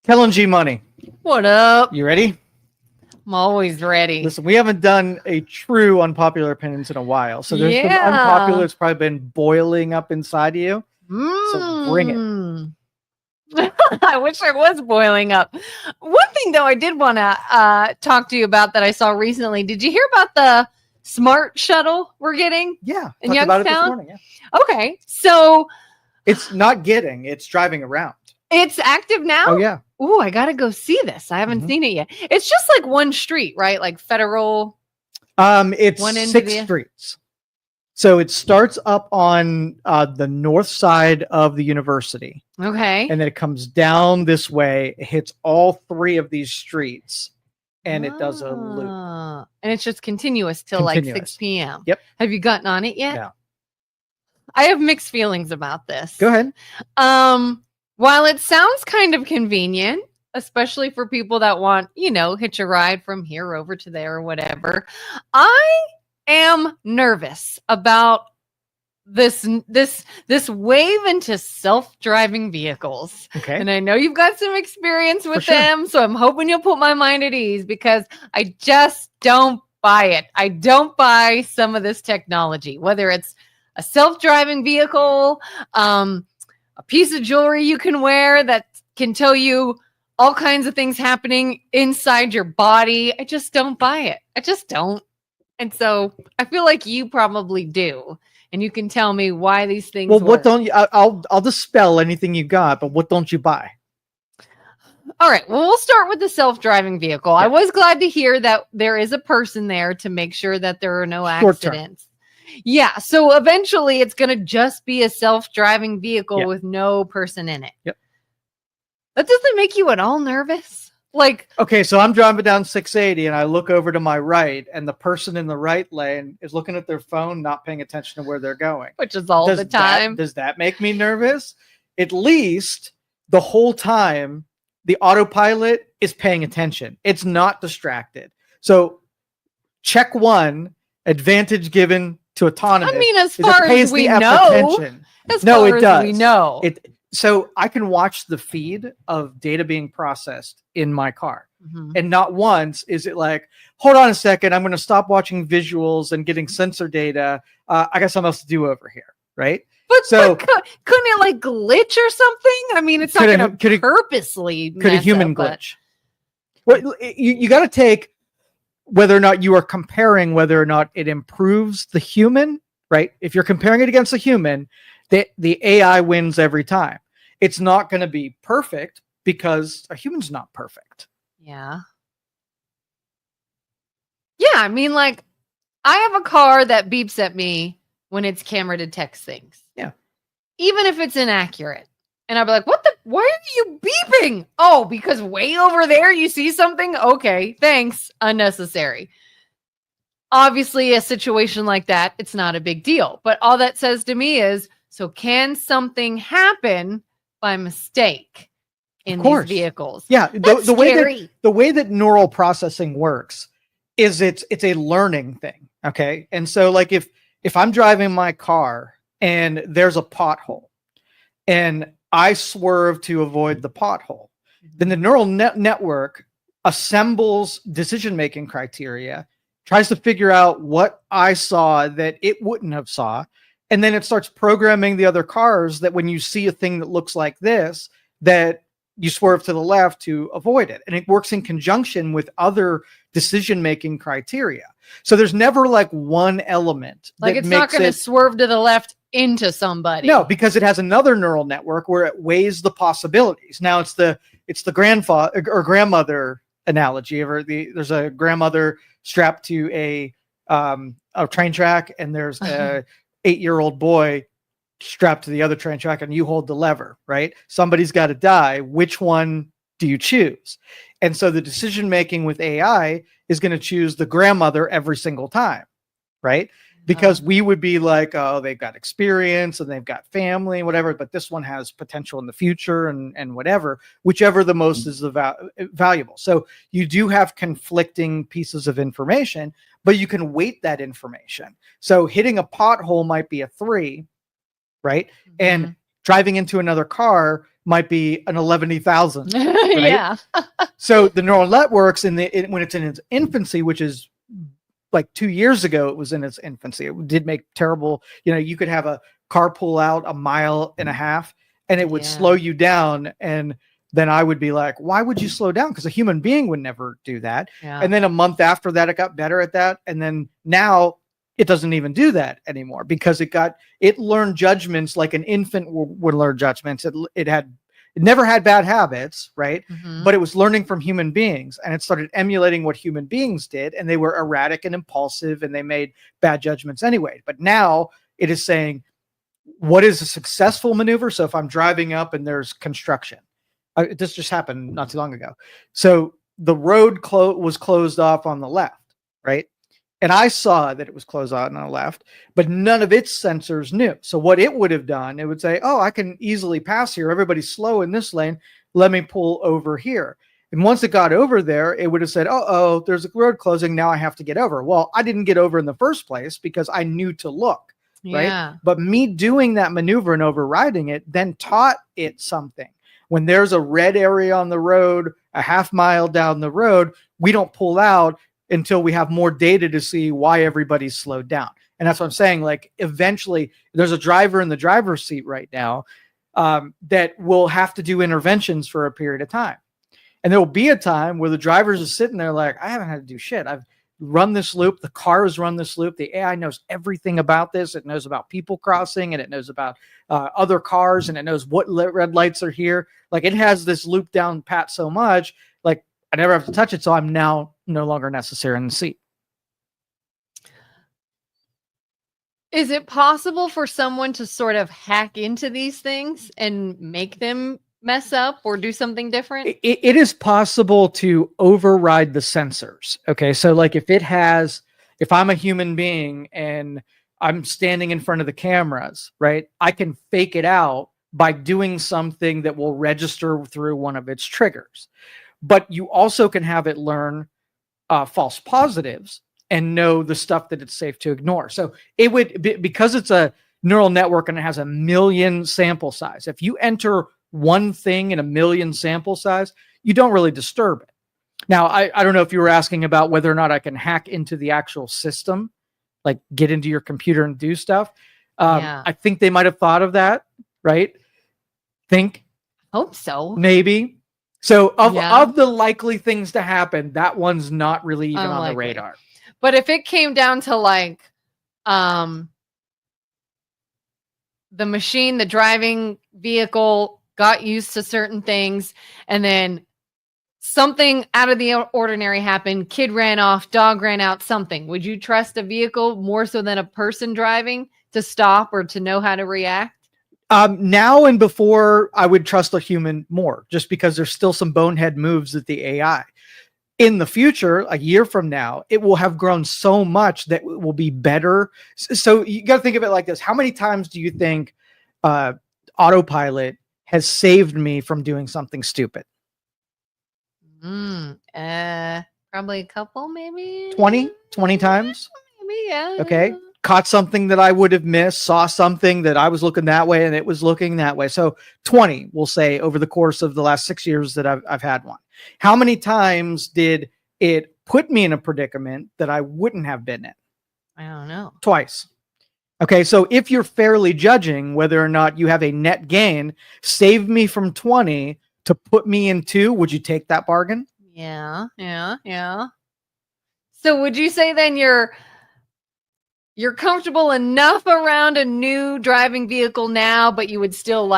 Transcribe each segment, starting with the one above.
Kelin G Money. What up? You ready? I'm always ready. Listen, we haven't done a true unpopular opinions in a while. So there's some unpopular that's probably been boiling up inside of you. So bring it. I wish I was boiling up. One thing, though, I did want to talk to you about that I saw recently. Did you hear about the smart shuttle we're getting? Yeah. In Talked about it this Youngstown? morning. Yeah. Okay. So it's not getting, it's driving around. It's active now? Oh, yeah. Ooh, I got to go see this. I haven't seen it yet. It's just like one street, right? Like Federal. It's 6 streets. So it starts up on the north side of the university. Okay. And then it comes down this way. It hits all 3 of these streets. And it does a loop. And it's just continuous till like 6 p.m. Yep. Have you gotten on it yet? Yeah. I have mixed feelings about this. Go ahead. While it sounds kind of convenient, especially for people that want, hitch a ride from here over to there or whatever, I am nervous about this wave into self-driving vehicles. Okay. And I know you've got some experience with them, so I'm hoping you'll put my mind at ease because I just don't buy it. I don't buy some of this technology, whether it's a self-driving vehicle, a piece of jewelry you can wear that can tell you all kinds of things happening inside your body. I just don't buy it. I just don't. And so I feel like you probably do. And you can tell me why these things work. What don't you, I'll dispel anything you got, but what don't you buy? All right. Well, we'll start with the self-driving vehicle. Yeah. I was glad to hear that there is a person there to make sure that there are no accidents. Yeah. So eventually it's going to just be a self-driving vehicle with no person in it. Yep. That doesn't make you at all nervous. Okay, so I'm driving down 680 and I look over to my right and the person in the right lane is looking at their phone, not paying attention to where they're going. Which is all the time. Does that make me nervous? At least the whole time the autopilot is paying attention. It's not distracted. So check 1, advantage given to autonomous. I mean, as far as we know. So I can watch the feed of data being processed in my car. And not once is it like, hold on a second, I'm going to stop watching visuals and getting sensor data. I got something else to do over here, right? But couldn't it like glitch or something? I mean, it's not going to purposely Could a human glitch? Well, you got to take whether or not you are comparing whether or not it improves the human, right? If you're comparing it against a human, the AI wins every time. It's not going to be perfect because a human's not perfect. Yeah. Yeah. I mean, like, I have a car that beeps at me when its camera detects things. Yeah. Even if it's inaccurate. And I'll be like, why are you beeping? Oh, because way over there you see something? Okay, thanks. Unnecessary. Obviously, a situation like that, it's not a big deal. But all that says to me is, so can something happen by mistake in these vehicles? Yeah, the way that neural processing works is it's a learning thing. Okay, and so like if I'm driving my car and there's a pothole and I swerve to avoid the pothole, then the neural network assembles decision-making criteria, tries to figure out what I saw that it wouldn't have saw. And then it starts programming the other cars that when you see a thing that looks like this, that you swerve to the left to avoid it. And it works in conjunction with other decision-making criteria. So there's never like one element. Like it's not going to swerve to the left into somebody. No, because it has another neural network where it weighs the possibilities. Now it's the grandfather or grandmother analogy. There's a grandmother strapped to a train track and there's a 8-year-old boy strapped to the other train track and you hold the lever, right? Somebody's got to die. Which one do you choose? And so the decision making with AI is going to choose the grandmother every single time, right? Because we would be like, oh, they've got experience and they've got family and whatever, but this one has potential in the future and whatever, whichever the most is valuable. So you do have conflicting pieces of information, but you can weight that information. So hitting a pothole might be a 3, right? And driving into another car might be an 11,000. Right? Yeah. So the neural networks when it's in its infancy, which is like 2 years ago, it was in its infancy. It did make terrible, you could have a car pull out 1.5 miles and it would slow you down. And then I would be like, why would you slow down? Because a human being would never do that. Yeah. And then a month after that, it got better at that. And then now it doesn't even do that anymore because it learned judgments like an infant would learn judgments. It never had bad habits, right? Mm-hmm. But it was learning from human beings, and it started emulating what human beings did, and they were erratic and impulsive, and they made bad judgments anyway. But now it is saying, what is a successful maneuver? So if I'm driving up and there's construction, this just happened not too long ago. So the road was closed off on the left, right? And I saw that it was closed on the left, but none of its sensors knew. So what it would have done, it would say, oh, I can easily pass here. Everybody's slow in this lane. Let me pull over here. And once it got over there, it would have said, oh, there's a road closing. Now I have to get over. Well, I didn't get over in the first place because I knew to look, right? But me doing that maneuver and overriding it then taught it something. When there's a red area on the road, a 1/2 mile down the road, we don't pull out until we have more data to see why everybody's slowed down. And that's what I'm saying. Like, eventually there's a driver in the driver's seat right now that will have to do interventions for a period of time. And there will be a time where the drivers are sitting there like, I haven't had to do shit. I've run this loop. The car has run this loop. The AI knows everything about this. It knows about people crossing, and it knows about other cars, and it knows what red lights are here. Like, it has this loop down pat so much, like, I never have to touch it. So I'm now no longer necessary in the seat. Is it possible for someone to sort of hack into these things and make them mess up or do something different? It is possible to override the sensors. Okay. So like if I'm a human being and I'm standing in front of the cameras, right, I can fake it out by doing something that will register through one of its triggers. But you also can have it learn false positives and know the stuff that it's safe to ignore. So it would, because it's a neural network and it has 1 million sample size, if you enter one thing in 1 million sample size, you don't really disturb it. Now, I don't know if you were asking about whether or not I can hack into the actual system, like get into your computer and do stuff. I think they might have thought of that, right? Hope so. Maybe. So of the likely things to happen, that one's not really even on the radar. But if it came down to like the machine, the driving vehicle got used to certain things, and then something out of the ordinary happened, kid ran off, dog ran out, something, would you trust a vehicle more so than a person driving to stop or to know how to react? Now and before, I would trust a human more, just because there's still some bonehead moves at the AI. In the future, a year from now, it will have grown so much that it will be better. So you got to think of it like this. How many times do you think autopilot has saved me from doing something stupid? Probably a couple, maybe 20 times. Maybe, yeah. Okay. Caught something that I would have missed, saw something that I was looking that way and it was looking that way. So 20, we'll say, over the course of the last 6 years that I've had one. How many times did it put me in a predicament that I wouldn't have been in? I don't know. Twice. Okay. So if you're fairly judging whether or not you have a net gain, save me from 20 to put me in 2. Would you take that bargain? Yeah. So would you say then you're comfortable enough around a new driving vehicle now, but you'd still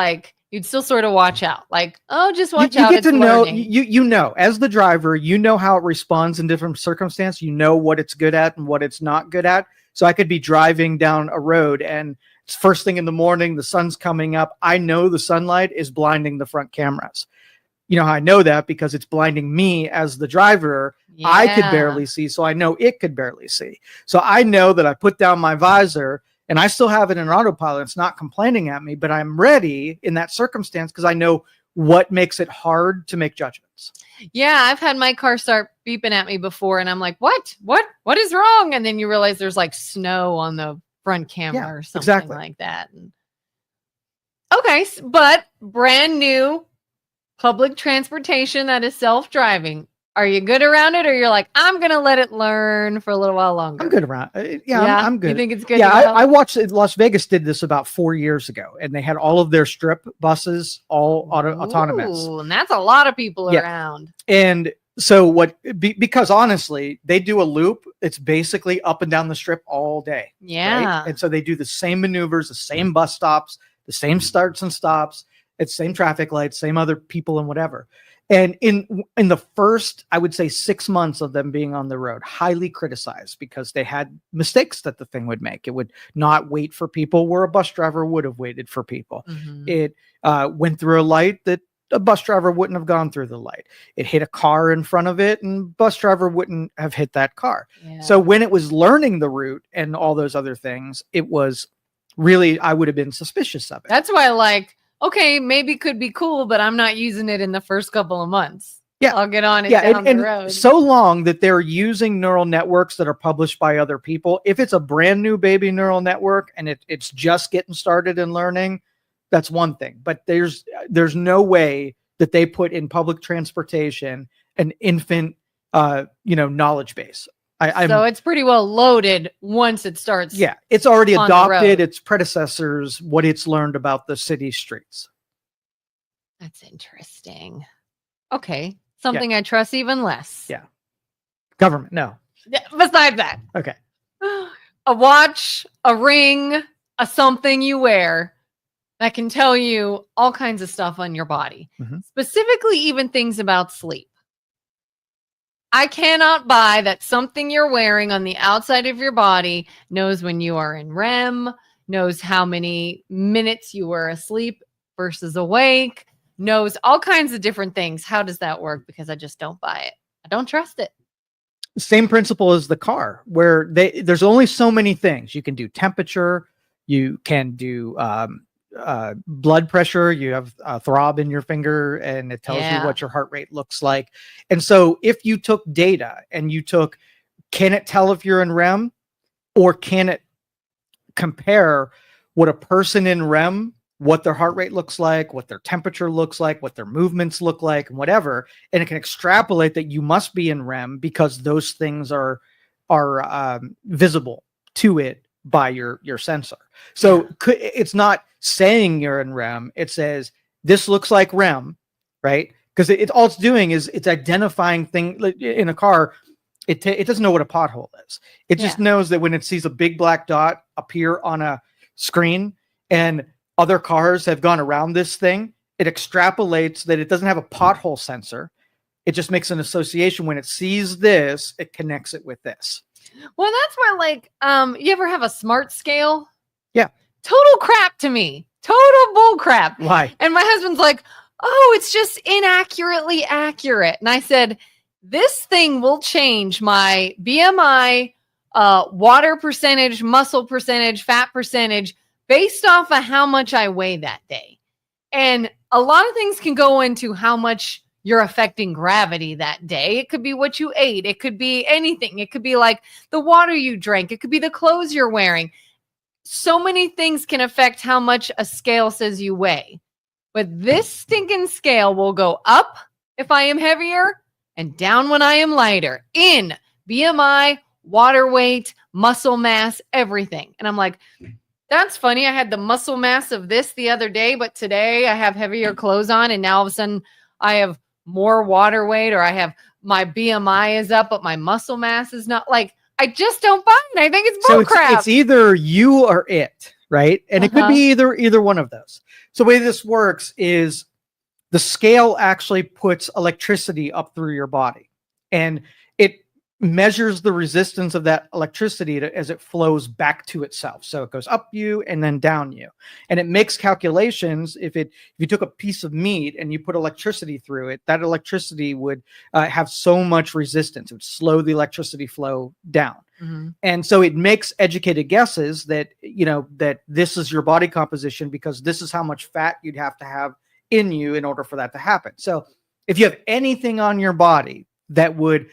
sort of watch out, like, oh, just watch out. You get to know, you know, as the driver, you know how it responds in different circumstances. You know what it's good at and what it's not good at. So I could be driving down a road and it's first thing in the morning, the sun's coming up. I know the sunlight is blinding the front cameras. You know how I know that? Because it's blinding me as the driver. Yeah. I could barely see, so I know it could barely see. So I know that I put down my visor and I still have it in autopilot. It's not complaining at me, but I'm ready in that circumstance because I know what makes it hard to make judgments. Yeah, I've had my car start beeping at me before and I'm like, what is wrong? And then you realize there's like snow on the front camera or something like that. And Okay, but brand new public transportation that is self-driving. Are you good around it, or you're like, I'm gonna let it learn for a little while longer? I'm good around. I'm good. You think it's good? Yeah, I watched it. Las Vegas did this about 4 years ago, and they had all of their strip buses all autonomous. And that's a lot of people around. And so because honestly, they do a loop. It's basically up and down the strip all day. Yeah. Right? And so they do the same maneuvers, the same bus stops, the same starts and stops, it's same traffic lights, same other people and whatever. And in the first, I would say 6 months of them being on the road, highly criticized because they had mistakes that the thing would make. It would not wait for people where a bus driver would have waited for people. Mm-hmm. It went through a light that a bus driver wouldn't have gone through the light. It hit a car in front of it, and bus driver wouldn't have hit that car. Yeah. So when it was learning the route and all those other things, it was really, I would have been suspicious of it. That's why, okay, maybe could be cool, but I'm not using it in the first couple of months. Yeah. I'll get on it down the road. So long that they're using neural networks that are published by other people. If it's a brand new baby neural network and it's just getting started in learning, that's one thing. But there's no way that they put in public transportation an infant knowledge base. So it's pretty well loaded once it starts. Yeah, it's already adopted its predecessors, what it's learned about the city streets. That's interesting. Okay, something I trust even less. Yeah. Government, no. Besides that. Okay. A watch, a ring, a something you wear that can tell you all kinds of stuff on your body. Mm-hmm. Specifically, even things about sleep. I cannot buy that something you're wearing on the outside of your body knows when you are in REM, knows how many minutes you were asleep versus awake, knows all kinds of different things. How does that work? Because I just don't buy it. I don't trust it. Same principle as the car, where there's only so many things. You can do temperature, you can do blood pressure, you have a throb in your finger and it tells you what your heart rate looks like. And so if you took data and can it tell if you're in REM, or can it compare what a person in REM, what their heart rate looks like, what their temperature looks like, what their movements look like, and whatever, and it can extrapolate that you must be in REM because those things are visible to it by your sensor. So it's not saying you're in REM. It says this looks like REM, right? Because all it's doing is it's identifying things in a car. It doesn't know what a pothole is. It just knows that when it sees a big black dot appear on a screen and other cars have gone around this thing, it extrapolates that it doesn't have a pothole sensor. It just makes an association. When it sees this, it connects it with this. Well, that's where you ever have a smart scale? Yeah. Total crap to me. Total bull crap. Why? And my husband's like, oh, it's just inaccurately accurate. And I said, this thing will change my BMI, water percentage, muscle percentage, fat percentage based off of how much I weigh that day. And a lot of things can go into how much you're affecting gravity that day. It could be what you ate. It could be anything. It could be like the water you drank. It could be the clothes you're wearing. So many things can affect how much a scale says you weigh. But this stinking scale will go up if I am heavier and down when I am lighter in BMI, water weight, muscle mass, everything. And I'm like, that's funny. I had the muscle mass of this the other day, but today I have heavier clothes on and now all of a sudden I have more water weight, or I have my BMI is up, but my muscle mass is not. Like, I just don't buy it. I think it's bullcrap. It's either you or it, right? And it could be either one of those. So the way this works is the scale actually puts electricity up through your body, and it measures the resistance of that electricity as it flows back to itself. So it goes up you and then down you, and it makes calculations. If you took a piece of meat and you put electricity through it, that electricity would have so much resistance. It would slow the electricity flow down. Mm-hmm. And so it makes educated guesses that, that this is your body composition because this is how much fat you'd have to have in you in order for that to happen. So if you have anything on your body that would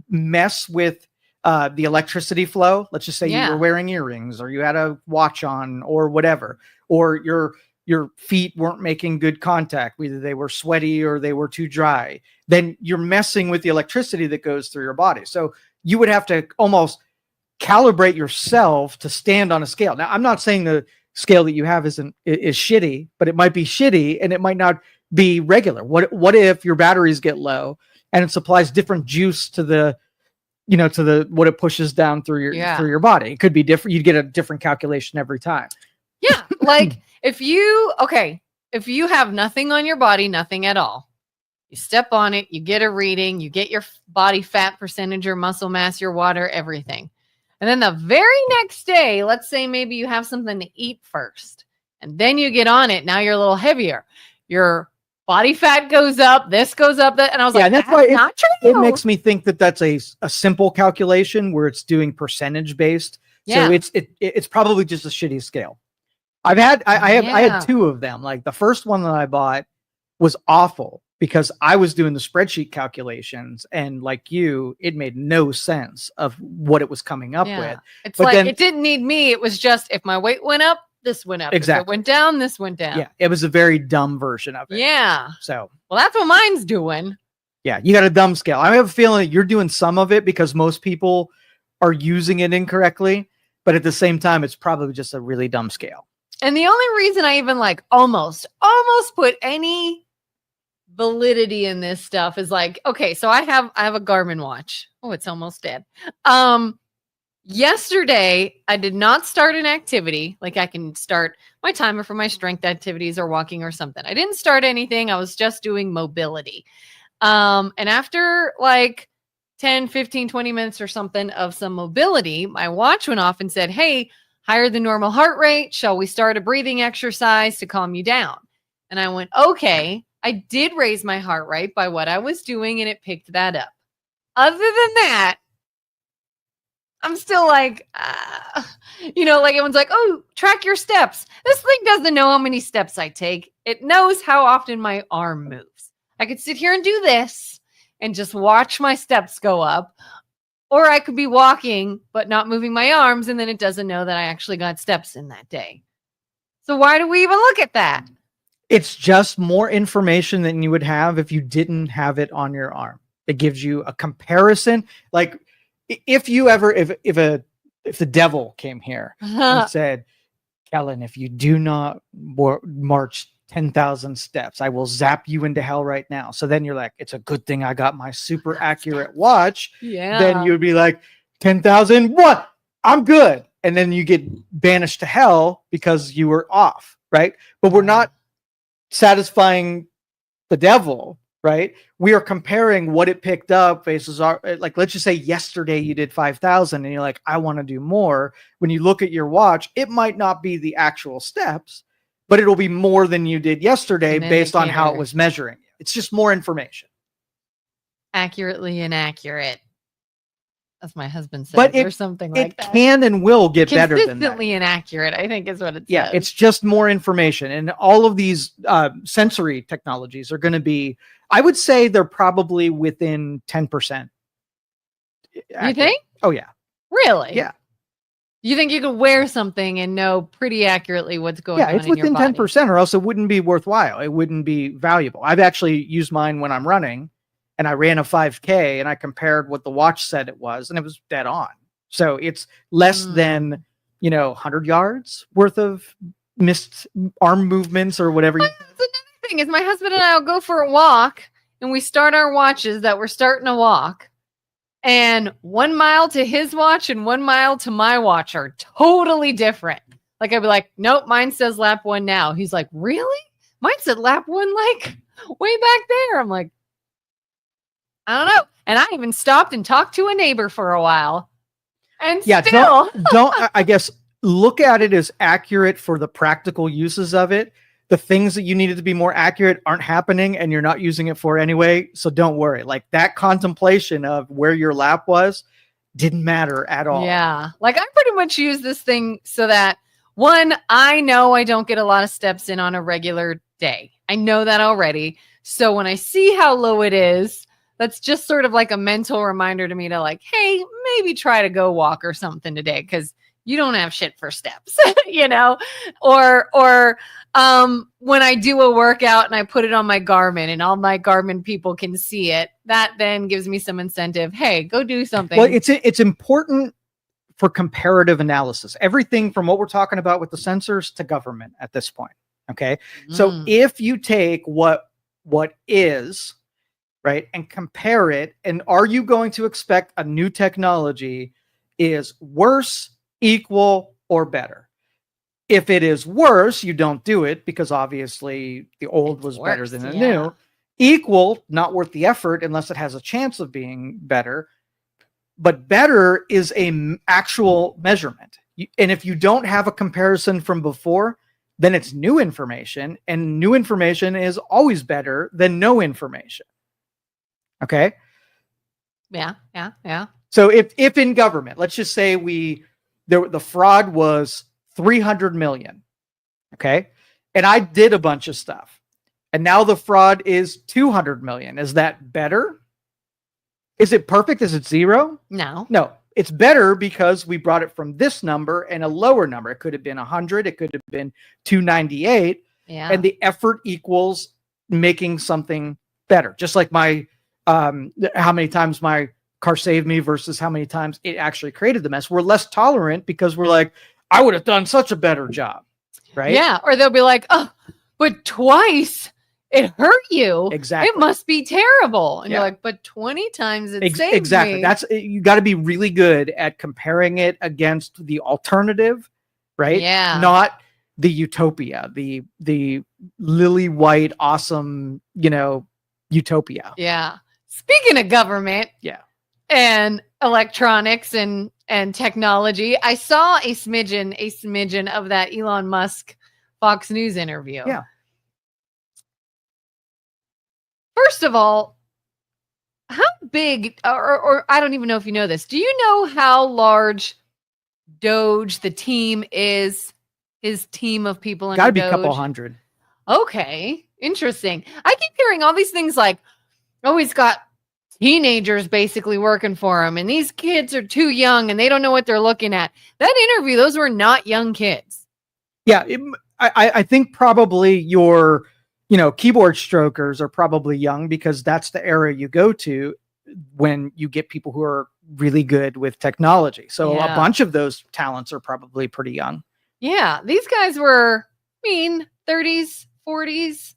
mess with the electricity flow, let's just say you were wearing earrings or you had a watch on or whatever, or your your feet weren't making good contact, whether they were sweaty or they were too dry, then you're messing with the electricity that goes through your body. So you would have to almost calibrate yourself to stand on a scale. Now, I'm not saying the scale that you have is shitty, but it might be shitty and it might not be regular. What if your batteries get low and it supplies different juice to the what it pushes down through your body? It could be different. You'd get a different calculation every time. Yeah. Like if you have nothing on your body, nothing at all, you step on it, you get a reading, you get your body fat percentage, your muscle mass, your water, everything. And then the very next day, let's say maybe you have something to eat first and then you get on it. Now you're a little heavier. Your body fat goes up, this goes up, that, and I was like, that's why not true. It makes me think that that's a simple calculation where it's doing percentage based. Yeah. So it's probably just a shitty scale. I had two of them. Like the first one that I bought was awful because I was doing the spreadsheet calculations and like you, it made no sense of what it was coming up with. It's it didn't need me. It was just if my weight went up, this went up. Exactly. If it went down, this went down. Yeah. It was a very dumb version of it. Yeah. So, well, that's what mine's doing. Yeah. You got a dumb scale. I have a feeling that you're doing some of it because most people are using it incorrectly, but at the same time, it's probably just a really dumb scale. And the only reason I even like almost put any validity in this stuff is like, okay, so I have a Garmin watch. Oh, it's almost dead. Yesterday, I did not start an activity. Like I can start my timer for my strength activities or walking or something. I didn't start anything. I was just doing mobility. And after like 10, 15, 20 minutes or something of some mobility, my watch went off and said, hey, higher than normal heart rate. Shall we start a breathing exercise to calm you down? And I went, okay. I did raise my heart rate by what I was doing and it picked that up. Other than that, I'm still like, like everyone's like, oh, track your steps. This thing doesn't know how many steps I take. It knows how often my arm moves. I could sit here and do this and just watch my steps go up. Or I could be walking, but not moving my arms. And then it doesn't know that I actually got steps in that day. So why do we even look at that? It's just more information than you would have if you didn't have it on your arm. It gives you a comparison. Like if the devil came here and said, Kelin, if you do not march 10,000 steps, I will zap you into hell right now. So then you're like, it's a good thing I got my super accurate watch. Yeah. Then you'd be like, 10,000, what? I'm good. And then you get banished to hell because you were off, right? But we're not satisfying the devil, right? We are comparing what it picked up versus like, let's just say yesterday you did 5,000 and you're like, I want to do more. When you look at your watch, it might not be the actual steps, but it'll be more than you did yesterday based on how it was measuring. It's just more information. Accurately inaccurate. As my husband said, but or something like that. It can and will get better than that. Consistently inaccurate, I think is what it says. Yeah, it's just more information. And all of these sensory technologies are going to be, I would say they're probably within 10%. Accurate. You think? Oh, yeah. Really? Yeah. You think you could wear something and know pretty accurately what's going on in your body? Yeah, it's within 10% or else it wouldn't be worthwhile. It wouldn't be valuable. I've actually used mine when I'm running. And I ran a 5K and I compared what the watch said it was, and it was dead on. So it's less than, 100 yards worth of missed arm movements or whatever. That's another thing is my husband and I will go for a walk and we start our watches that we're starting to walk. And 1 mile to his watch and 1 mile to my watch are totally different. Like I'd be like, nope, mine says lap 1 now. He's like, really? Mine said lap 1 like way back there. I'm like, I don't know. And I even stopped and talked to a neighbor for a while. And still. don't I guess, look at it as accurate for the practical uses of it. The things that you needed to be more accurate aren't happening and you're not using it for anyway. So don't worry. Like that contemplation of where your lap was didn't matter at all. Yeah. Like I pretty much use this thing so that one, I know I don't get a lot of steps in on a regular day. I know that already. So when I see how low it is, that's just sort of like a mental reminder to me to like, hey, maybe try to go walk or something today. Because you don't have shit for steps, or when I do a workout and I put it on my Garmin and all my Garmin people can see it, that then gives me some incentive. Hey, go do something. Well, it's important for comparative analysis. Everything from what we're talking about with the sensors to government at this point. Okay. So if you take what is, right, and compare it, and are you going to expect a new technology is worse, equal, or better? If it is worse, you don't do it because obviously the old was better than the new. Equal, not worth the effort unless it has a chance of being better. But better is a actual measurement. And if you don't have a comparison from before, then it's new information, and new information is always better than no information. Okay? Yeah. So if in government, let's just say the fraud was 300 million. Okay? And I did a bunch of stuff. And now the fraud is 200 million. Is that better? Is it perfect? Is it zero? No. It's better because we brought it from this number and a lower number. It could have been 100. It could have been 298. Yeah. And the effort equals making something better. Just like my, how many times my car saved me versus how many times it actually created the mess. We're less tolerant because we're like, I would have done such a better job. Right? Yeah. Or they'll be like, oh, but twice it hurt you. Exactly. It must be terrible. And you're like, but 20 times it saved exactly. me. That's, you got to be really good at comparing it against the alternative, right? Yeah. Not the utopia, the lily white, awesome, utopia. Yeah. Speaking of government. Yeah. And electronics and technology, I saw a smidgen of that Elon Musk Fox News interview. Yeah. First of all, how big, or I don't even know if you know this. Do you know how large DOGE, the team is? His team of people in Got to be DOGE? a couple hundred. Okay, interesting. I keep hearing all these things like, oh, he's got teenagers basically working for him, and these kids are too young and they don't know what they're looking at. That interview, those were not young kids. Yeah, I think probably your keyboard strokers are probably young because that's the era you go to when you get people who are really good with technology. So a bunch of those talents are probably pretty young. Yeah, these guys were 30s, 40s.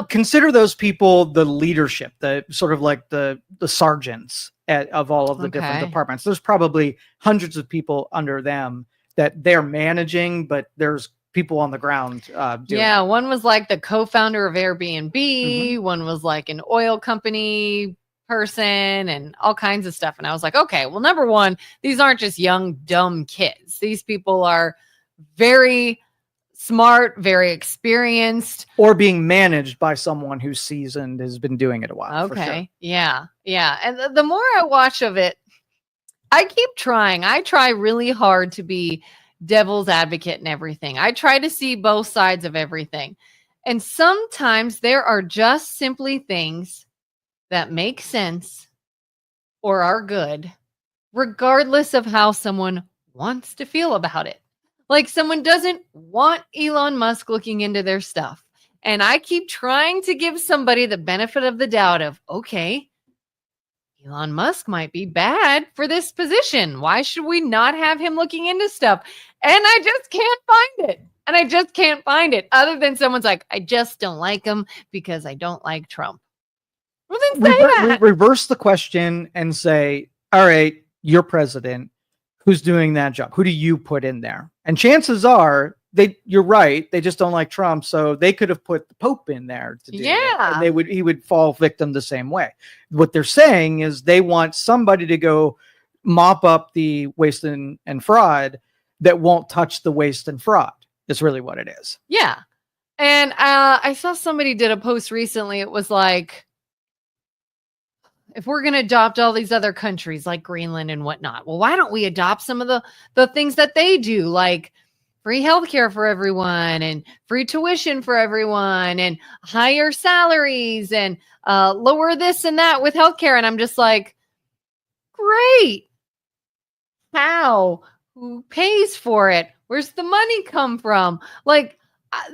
Consider those people the leadership, the sort of like the sergeants of all of the different departments. There's probably hundreds of people under them that they're managing, but there's people on the ground doing it. One was like the co-founder of Airbnb. One was like an oil company person and all kinds of stuff. And I was like, okay, well, number one, these aren't just young, dumb kids. These people are very smart, very experienced. Or being managed by someone who's seasoned, has been doing it a while. Okay. For sure. Yeah. And the more I watch of it, I keep trying. I try really hard to be devil's advocate and everything. I try to see both sides of everything. And sometimes there are just simply things that make sense or are good, regardless of how someone wants to feel about it. Like someone doesn't want Elon Musk looking into their stuff. And I keep trying to give somebody the benefit of the doubt of, okay, Elon Musk might be bad for this position. Why should we not have him looking into stuff? And I just can't find it. And I just can't find it other than someone's like, I just don't like him because I don't like Trump. Well, then say that. Reverse the question and say, all right, you're president. Who's doing that job? Who do you put in there? And chances are you're right. They just don't like Trump. So they could have put the Pope in there to do it. And he would fall victim the same way. What they're saying is they want somebody to go mop up the waste and fraud that won't touch the waste and fraud. Is really what it is. Yeah. And I saw somebody did a post recently. It was like, if we're going to adopt all these other countries like Greenland and whatnot, well, why don't we adopt some of the things that they do, like free healthcare for everyone and free tuition for everyone and higher salaries and lower this and that with healthcare. And I'm just like, great. How? Who pays for it? Where's the money come from? Like,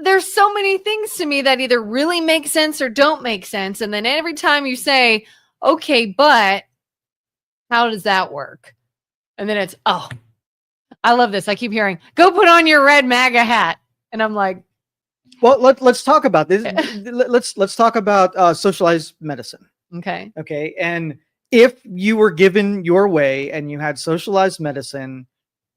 there's so many things to me that either really make sense or don't make sense. And then every time you say, okay, but how does that work? And then it's, oh, I love this. I keep hearing, go put on your red MAGA hat. And I'm like, well, let's talk about this. Let's talk about socialized medicine. okay. Okay. And if you were given your way and you had socialized medicine,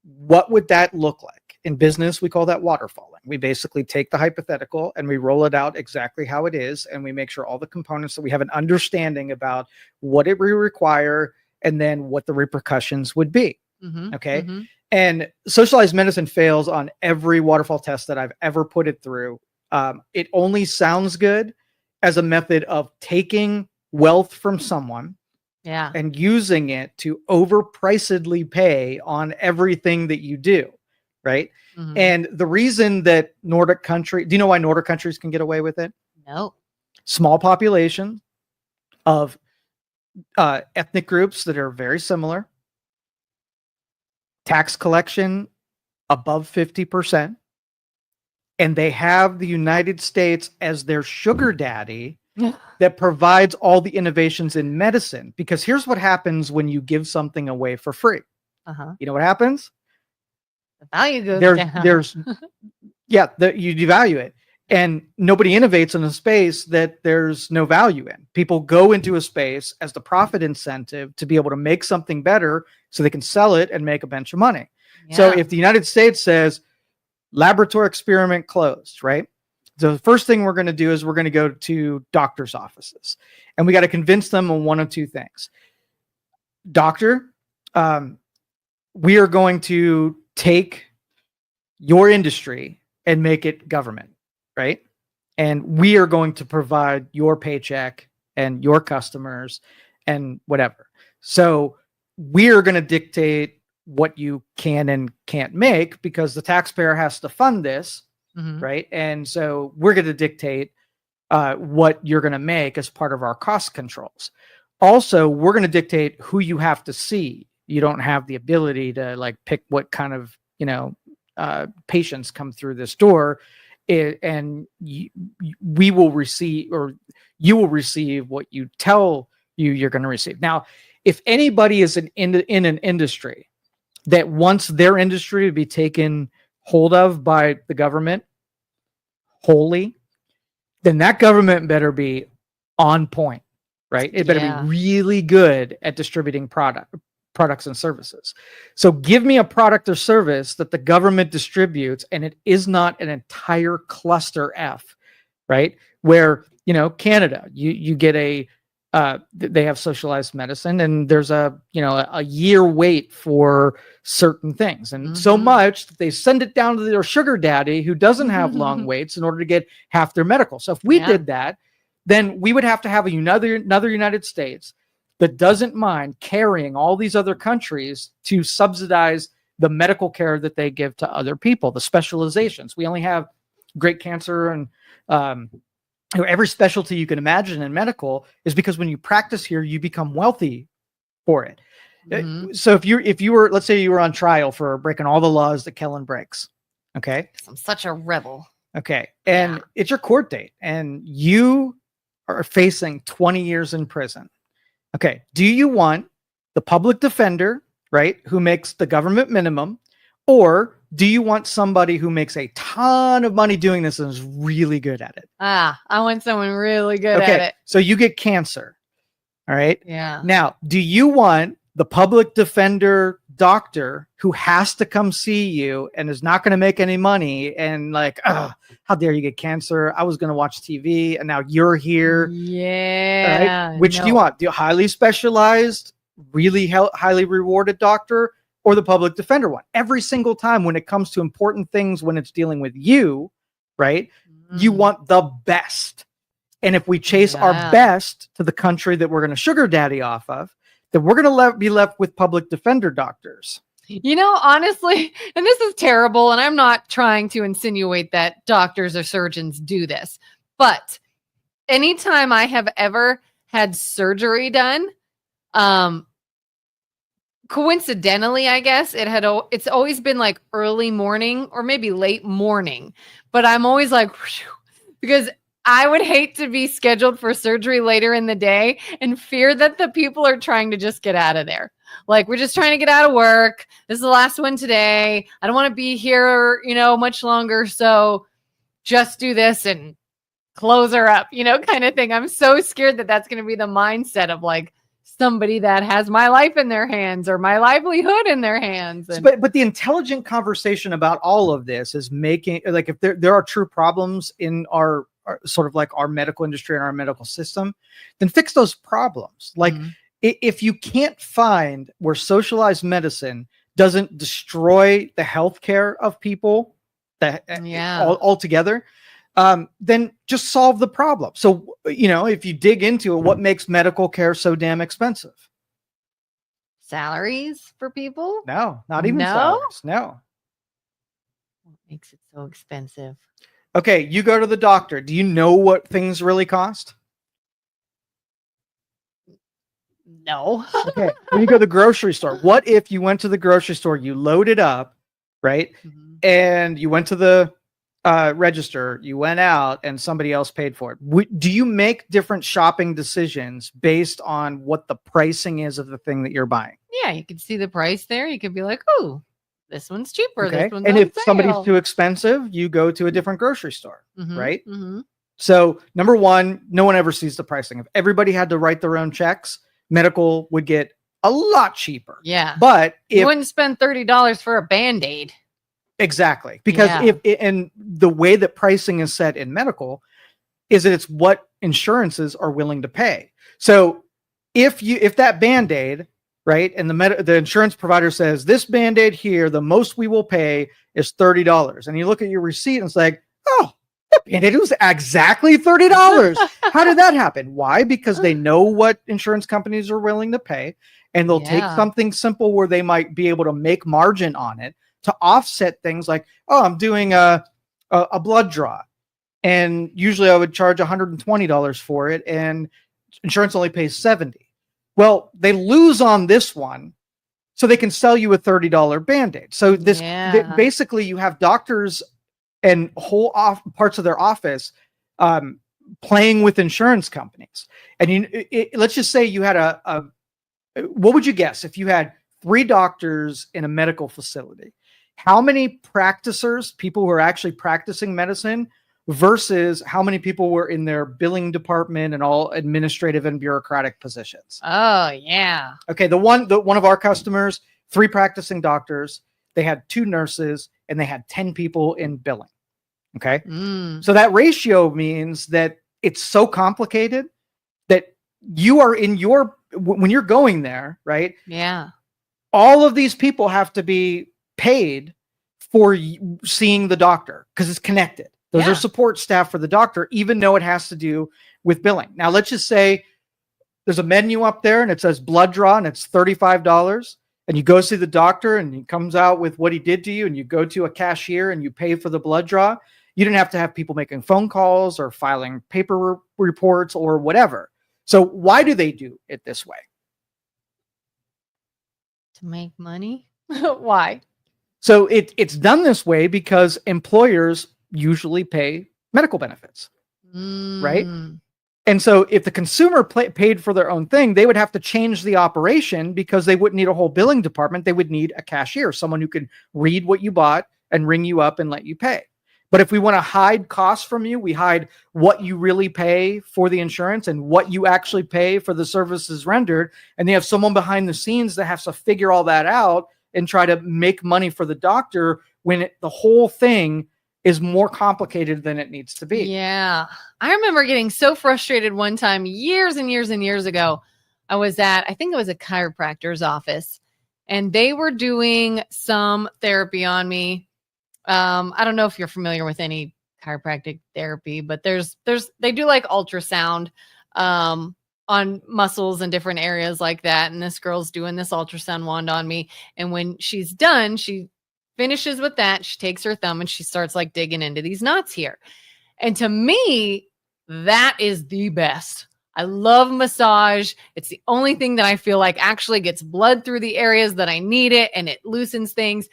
what would that look like? In business, we call that waterfalling. We basically take the hypothetical and we roll it out exactly how it is. And we make sure all the components that we have an understanding about what it would require and then what the repercussions would be. Mm-hmm, okay. Mm-hmm. And socialized medicine fails on every waterfall test that I've ever put it through. It only sounds good as a method of taking wealth from someone and using it to overpricedly pay on everything that you do. Right. Mm-hmm. And the reason that do you know why Nordic countries can get away with it? No. Small population of ethnic groups that are very similar. Tax collection above 50%. And they have the United States as their sugar daddy that provides all the innovations in medicine. Because here's what happens when you give something away for free. You know what happens? The value goes down. You devalue it. And nobody innovates in a space that there's no value in. People go into a space as the profit incentive to be able to make something better so they can sell it and make a bunch of money. Yeah. So if the United States says laboratory experiment closed, right? So the first thing we're going to do is we're going to go to doctors' offices and we got to convince them on one of two things. Doctor, we are going to take your industry and make it government, right? And we are going to provide your paycheck and your customers and whatever. So we're going to dictate what you can and can't make because the taxpayer has to fund this, right? And so we're going to dictate what you're going to make as part of our cost controls. Also, we're going to dictate who you have to see. You don't have the ability to like pick what kind of, patients come through this door, and we will receive, or you will receive what you tell you're going to receive. Now, if anybody is in an industry that wants their industry to be taken hold of by the government wholly, then that government better be on point, right? It better be really good at distributing products and services. So give me a product or service that the government distributes and it is not an entire cluster F, right? Where, Canada, you get they have socialized medicine and there's a year wait for certain things. And so much that they send it down to their sugar daddy who doesn't have long waits in order to get half their medical. So if we did that, then we would have to have another United States that doesn't mind carrying all these other countries to subsidize the medical care that they give to other people, the specializations. We only have great cancer and every specialty you can imagine in medical is because when you practice here, you become wealthy for it. So if you were, let's say you were on trial for breaking all the laws that Kelin breaks. Okay. I'm such a rebel. Okay. And it's your court date and you are facing 20 years in prison. Okay. Do you want the public defender, right, who makes the government minimum, or do you want somebody who makes a ton of money doing this and is really good at it? I want someone really good at it. So you get cancer. All right. Yeah. Now, do you want the public defender doctor who has to come see you and is not going to make any money and like, how dare you get cancer? I was going to watch TV and now you're here. Yeah. Right? Which do you want? Do you highly specialized, really highly rewarded doctor or the public defender one? Every single time when it comes to important things, when it's dealing with you, right? You want the best. And if we chase our best to the country that we're going to sugar daddy off of, then we're going to be left with public defender doctors. Honestly, and this is terrible, and I'm not trying to insinuate that doctors or surgeons do this, but anytime I have ever had surgery done, coincidentally, I guess it's always been like early morning or maybe late morning, but I'm always like, whew, because I would hate to be scheduled for surgery later in the day and fear that the people are trying to just get out of there. Like, we're just trying to get out of work. This is the last one today. I don't want to be here, much longer. So just do this and close her up, kind of thing. I'm so scared that that's going to be the mindset of like somebody that has my life in their hands or my livelihood in their hands. And but the intelligent conversation about all of this is making, like, if there are true problems in our sort of like our medical industry and our medical system, then fix those problems. Like, if you can't find where socialized medicine doesn't destroy the healthcare of people altogether, then just solve the problem. So, if you dig into it, what makes medical care so damn expensive? Salaries for people? No, not even salaries. No. What makes it so expensive? Okay, you go to the doctor. Do you know what things really cost? No. Okay, when you go to the grocery store, what if you went to the grocery store, you loaded up, right? And you went to the register, you went out, and somebody else paid for it. Do you make different shopping decisions based on what the pricing is of the thing that you're buying? Yeah, you can see the price there. You could be like, oh, this one's cheaper. Okay. This one's and on if sale. Somebody's too expensive, you go to a different grocery store, right? Mm-hmm. So number one, no one ever sees the pricing. If everybody had to write their own checks, medical would get a lot cheaper. Yeah. But you wouldn't spend $30 for a Band-Aid. Exactly. Because and the way that pricing is set in medical is that it's what insurances are willing to pay. So if that Band-Aid, right, and the insurance provider says this Band-Aid here, the most we will pay is $30. And you look at your receipt and it's like, oh, that Band-Aid was exactly $30. How did that happen? Why? Because they know what insurance companies are willing to pay, and they'll take something simple where they might be able to make margin on it to offset things like, oh, I'm doing a blood draw, and usually I would charge $120 for it, and insurance only pays $70. Well, they lose on this one, so they can sell you a $30 Band-Aid. So basically you have doctors and whole parts of their office playing with insurance companies. And let's just say you had what would you guess if you had 3 doctors in a medical facility? How many practicers, people who are actually practicing medicine, versus how many people were in their billing department and all administrative and bureaucratic positions? Oh, yeah. Okay, one of our customers, 3 practicing doctors, they had 2 nurses, and they had 10 people in billing. Okay. So that ratio means that it's so complicated that you are when you're going there, right? Yeah. All of these people have to be paid for seeing the doctor because it's connected. Those are support staff for the doctor, even though it has to do with billing. Now, let's just say there's a menu up there and it says blood draw and it's $35. And you go see the doctor and he comes out with what he did to you, and you go to a cashier and you pay for the blood draw. You didn't have to have people making phone calls or filing paper reports or whatever. So why do they do it this way? To make money? Why? So it's done this way because employers usually pay medical benefits, right? And so if the consumer paid for their own thing, they would have to change the operation because they wouldn't need a whole billing department. They would need a cashier, someone who can read what you bought and ring you up and let you pay. But if we want to hide costs from you, we hide what you really pay for the insurance and what you actually pay for the services rendered. And they have someone behind the scenes that has to figure all that out and try to make money for the doctor when the whole thing is more complicated than it needs to be. Yeah. I remember getting so frustrated one time years and years and years ago. I think it was a chiropractor's office, and they were doing some therapy on me. I don't know if you're familiar with any chiropractic therapy, but they do like ultrasound on muscles and different areas like that. And this girl's doing this ultrasound wand on me. And when she's done, she finishes with that. She takes her thumb and she starts like digging into these knots here. And to me, that is the best. I love massage. It's the only thing that I feel like actually gets blood through the areas that I need it, and it loosens things.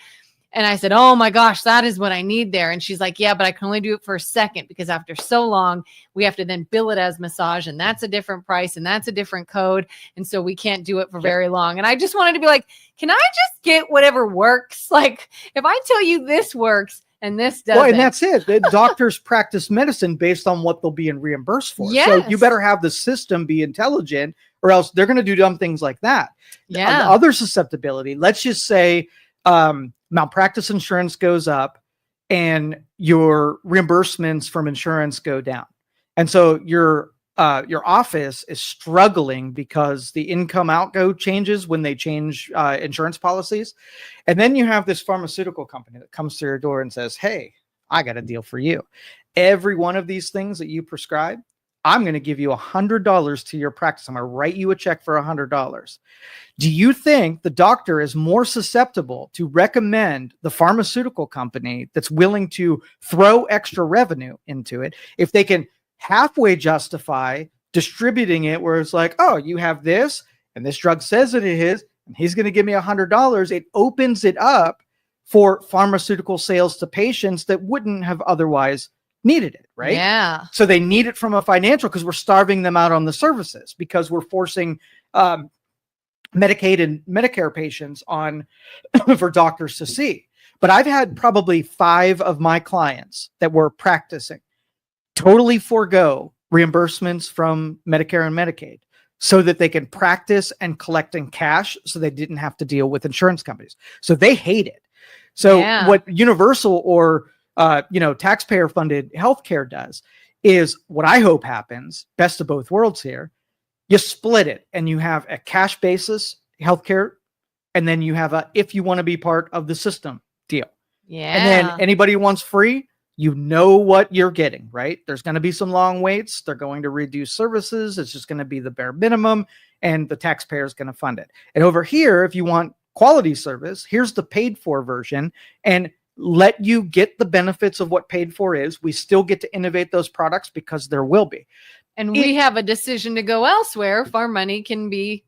And I said, oh my gosh, that is what I need there. And she's like, yeah, but I can only do it for a second because after so long, we have to then bill it as massage. And that's a different price and that's a different code. And so we can't do it for very long. And I just wanted to be like, can I just get whatever works? Like if I tell you this works and this doesn't. Well, and that's it. The doctors practice medicine based on what they'll be reimbursed for. Yes. So you better have the system be intelligent or else they're going to do dumb things like that. Yeah. Other susceptibility, let's just say, malpractice insurance goes up and your reimbursements from insurance go down. And so your office is struggling because the income outgo changes when they change insurance policies. And then you have this pharmaceutical company that comes to your door and says, hey, I got a deal for you. Every one of these things that you prescribe, I'm going to give you $100 to your practice. I'm going to write you a check for $100. Do you think the doctor is more susceptible to recommend the pharmaceutical company that's willing to throw extra revenue into it if they can halfway justify distributing it where it's like, oh, you have this and this drug says it is, and he's going to give me $100. It opens it up for pharmaceutical sales to patients that wouldn't have otherwise needed it, right? Yeah. So they need it from a financial because we're starving them out on the services because we're forcing Medicaid and Medicare patients on for doctors to see. But I've had probably 5 of my clients that were practicing totally forego reimbursements from Medicare and Medicaid so that they can practice and collect in cash so they didn't have to deal with insurance companies. So they hate it. So what universal or taxpayer funded healthcare does is what I hope happens, best of both worlds here. You split it and you have a cash basis healthcare, and then you have a if you want to be part of the system deal. Yeah. And then anybody who wants free, you know what you're getting, right? There's going to be some long waits. They're going to reduce services. It's just going to be the bare minimum, and the taxpayer is going to fund it. And over here, if you want quality service, here's the paid for version, and let you get the benefits of what paid for is. We still get to innovate those products because there will be. And we have a decision to go elsewhere if our money can be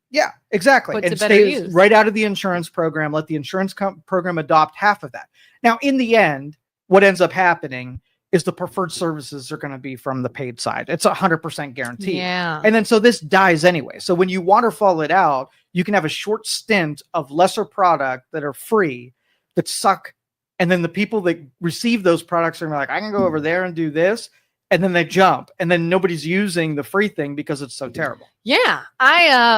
exactly. put And to better stay use. right out of the insurance program. Let the insurance program adopt half of that. Now, in the end, what ends up happening is the preferred services are going to be from the paid side. It's 100% guaranteed. Yeah. And then so this dies anyway. So when you waterfall it out, you can have a short stint of lesser product that are free that suck. And then the people that receive those products are like, I can go over there and do this. And then they jump, and then nobody's using the free thing because it's so terrible. Yeah.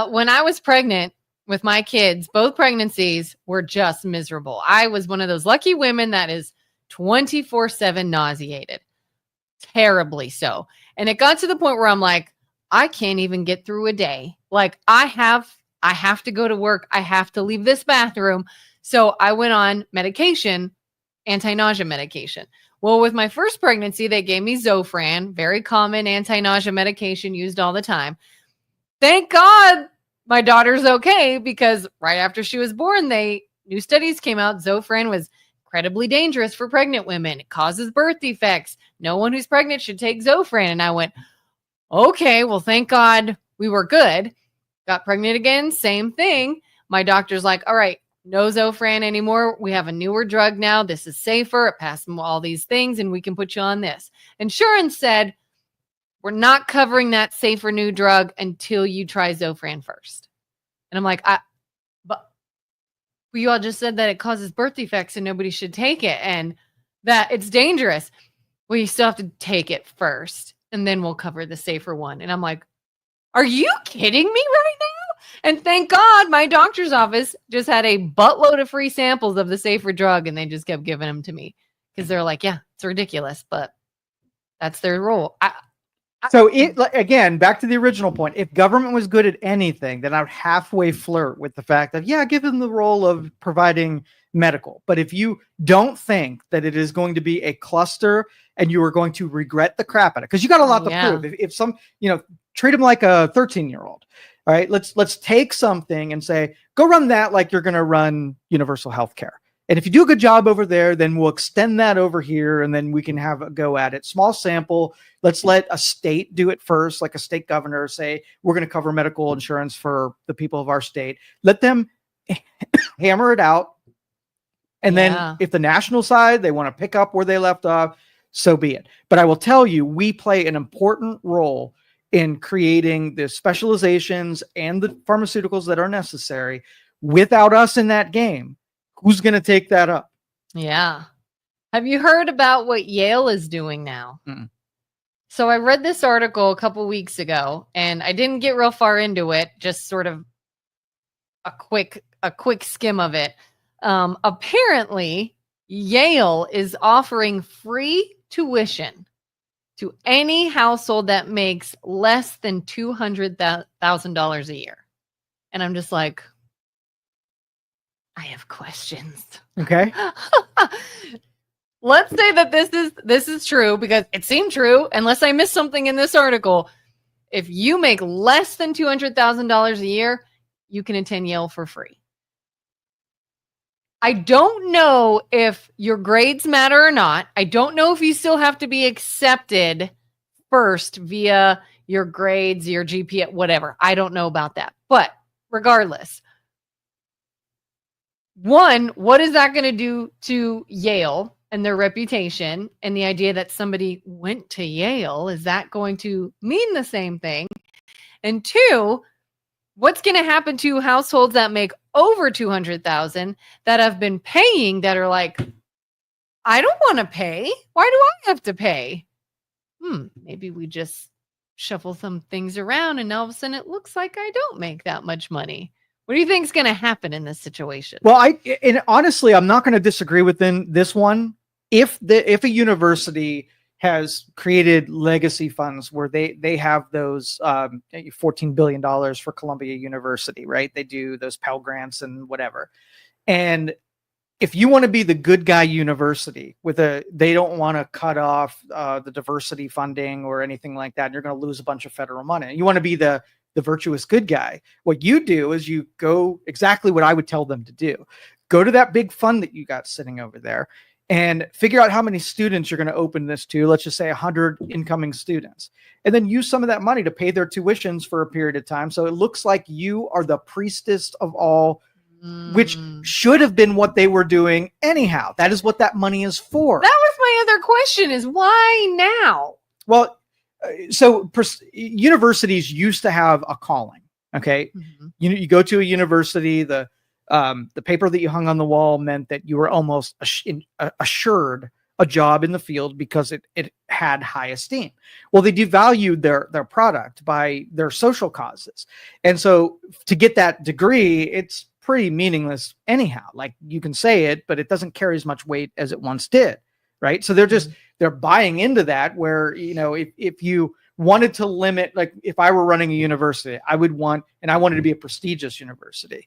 When I was pregnant with my kids, both pregnancies were just miserable. I was one of those lucky women that is 24/7 nauseated, terribly so. And it got to the point where I'm like, I can't even get through a day. Like I have to go to work. I have to leave this bathroom. So I went on medication, anti-nausea medication. Well, with my first pregnancy, they gave me Zofran, very common anti-nausea medication used all the time. Thank God my daughter's okay, because right after she was born, new studies came out. Zofran was incredibly dangerous for pregnant women. It causes birth defects. No one who's pregnant should take Zofran. And I went, okay, well, thank God we were good. Got pregnant again, same thing. My doctor's like, all right, no Zofran anymore. We have a newer drug now. This is safer. It passed all these things, and we can put you on this. Insurance said, we're not covering that safer new drug until you try Zofran first. And I'm like, but you all just said that it causes birth defects and nobody should take it and that it's dangerous. Well, you still have to take it first, and then we'll cover the safer one. And I'm like, are you kidding me right now? And thank God my doctor's office just had a buttload of free samples of the safer drug, and they just kept giving them to me because they're like, yeah, it's ridiculous, but that's their role. So again, back to the original point, if government was good at anything, then I would halfway flirt with the fact that, give them the role of providing medical. But if you don't think that it is going to be a cluster and you are going to regret the crap out of it, because you got a lot to prove. If some, treat them like a 13-year-old. All right, let's take something and say, go run that like you're going to run universal health care. And if you do a good job over there, then we'll extend that over here, and then we can have a go at it. Small sample. Let's let a state do it first, like a state governor say, we're going to cover medical insurance for the people of our state. Let them hammer it out. And then if the national side, they want to pick up where they left off, so be it. But I will tell you, we play an important role in creating the specializations and the pharmaceuticals that are necessary. Without us in that game, who's going to take that up? Yeah. Have you heard about what Yale is doing now? So I read this article a couple weeks ago, and I didn't get real far into it, just sort of a quick skim of it. Apparently, Yale is offering free tuition to any household that makes less than $200,000 a year. And I'm just like, I have questions. Okay. Let's say that this is true, because it seemed true, unless I missed something in this article. If you make less than $200,000 a year, you can attend Yale for free. I don't know if your grades matter or not. I don't know if you still have to be accepted first via your grades, your GPA, whatever. I don't know about that. But regardless, one, what is that going to do to Yale and their reputation? And the idea that somebody went to Yale, is that going to mean the same thing? And two, what's going to happen to households that make over $200,000 that have been paying, that are like, I don't want to pay. Why do I have to pay? Maybe we just shuffle some things around, and all of a sudden it looks like I don't make that much money. What do you think is going to happen in this situation? Well, honestly, I'm not going to disagree with this one. If a university has created legacy funds where they have those $14 billion for Columbia University, right? They do those Pell Grants and whatever. And if you want to be the good guy university they don't want to cut off the diversity funding or anything like that, and you're going to lose a bunch of federal money. You want to be the virtuous good guy. What you do is you go exactly what I would tell them to do. Go to that big fund that you got sitting over there and figure out how many students you're going to open this to. Let's just say 100 incoming students, and then use some of that money to pay their tuitions for a period of time. So it looks like you are the priestess of all, which should have been what they were doing anyhow. That is what that money is for. That was my other question, is why now? Well, so universities used to have a calling. Okay. You go to a university, the paper that you hung on the wall meant that you were almost assured a job in the field because it had high esteem. Well, they devalued their product by their social causes. And so to get that degree, it's pretty meaningless anyhow. Like, you can say it, but it doesn't carry as much weight as it once did. Right. So they're buying into that, where, if you wanted to limit, like if I were running a university, I wanted to be a prestigious university.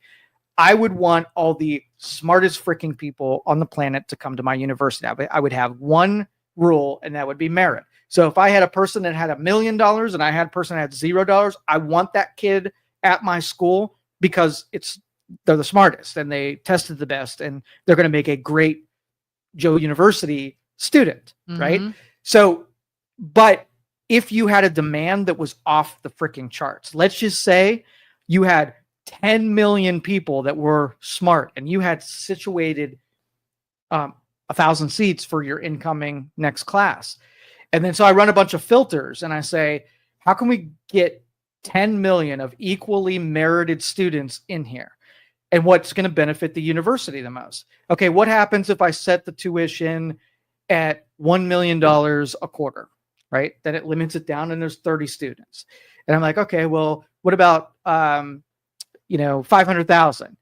I would want all the smartest freaking people on the planet to come to my university. I would have one rule, and that would be merit. So if I had a person that had $1 million and I had a person that had $0, I want that kid at my school because they're the smartest and they tested the best, and they're going to make a great Joe University student, right? So, but if you had a demand that was off the freaking charts, let's just say you had 10 million people that were smart, and you had situated 1,000 seats for your incoming next class. And then so I run a bunch of filters and I say, how can we get 10 million of equally merited students in here? And what's going to benefit the university the most? Okay, what happens if I set the tuition at $1 million a quarter, right? Then it limits it down and there's 30 students. And I'm like, okay, well, what about 500,000?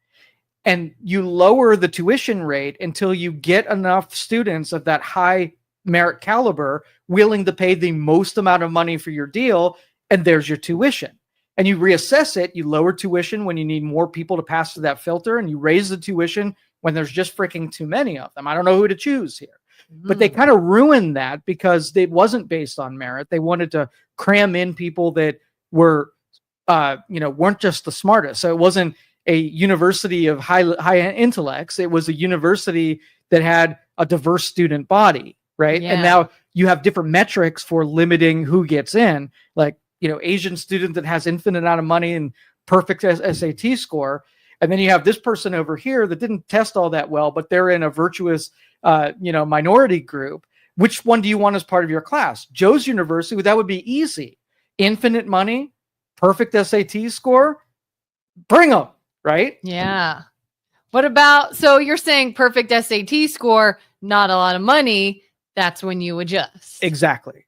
And you lower the tuition rate until you get enough students of that high merit caliber willing to pay the most amount of money for your deal, and there's your tuition. And you reassess it. You lower tuition when you need more people to pass through that filter, and you raise the tuition when there's just freaking too many of them. I don't know who to choose here. But they kind of ruined that because it wasn't based on merit. They wanted to cram in people that were, weren't just the smartest. So it wasn't a university of high intellects. It was a university that had a diverse student body, right? Yeah. And now you have different metrics for limiting who gets in, like, Asian student that has infinite amount of money and perfect SAT score. And then you have this person over here that didn't test all that well, but they're in a virtuous, minority group. Which one do you want as part of your class? Joe's university, that would be easy. Infinite money, perfect SAT score, bring them, right? Yeah. What about, so you're saying perfect SAT score, not a lot of money. That's when you adjust. Exactly.